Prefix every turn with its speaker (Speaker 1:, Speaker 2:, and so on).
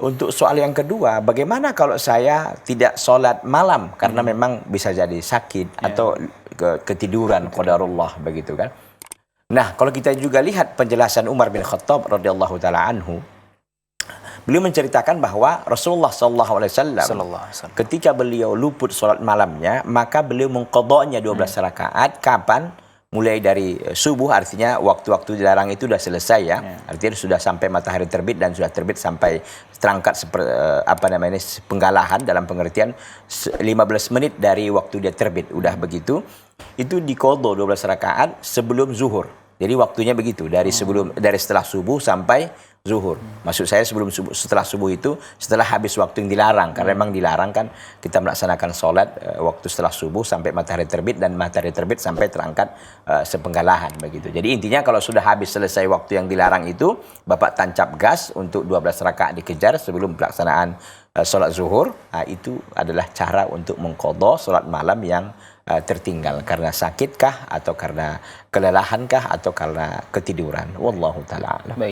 Speaker 1: Untuk soal yang kedua, bagaimana kalau saya tidak sholat malam karena memang bisa jadi sakit atau ketiduran, qadarullah begitu kan. Nah, kalau kita juga lihat penjelasan Umar bin Khattab radhiyallahu taala anhu, beliau menceritakan bahwa Rasulullah SAW ketika beliau luput sholat malamnya, maka beliau mengqadanya 12 rakaat. Kapan? Mulai dari subuh, artinya waktu-waktu dilarang itu sudah selesai ya. Artinya sudah sampai matahari terbit dan sudah terbit sampai terangkat penggalahan dalam pengertian 15 menit dari waktu dia terbit. Udah begitu, itu diqadha 12 rakaat sebelum zuhur. Jadi waktunya begitu, dari setelah subuh sampai zuhur. Maksud saya setelah subuh itu setelah habis waktu yang dilarang, karena memang dilarang kan kita melaksanakan sholat waktu setelah subuh sampai matahari terbit, dan matahari terbit sampai terangkat sepenggalahan begitu. Jadi intinya kalau sudah habis selesai waktu yang dilarang itu, Bapak tancap gas untuk 12 rakaat dikejar sebelum pelaksanaan sholat zuhur. Itu adalah cara untuk mengqadha sholat malam yang tertinggal karena sakitkah atau karena kelelahankah atau karena ketiduran. Wallahu taala a'lam.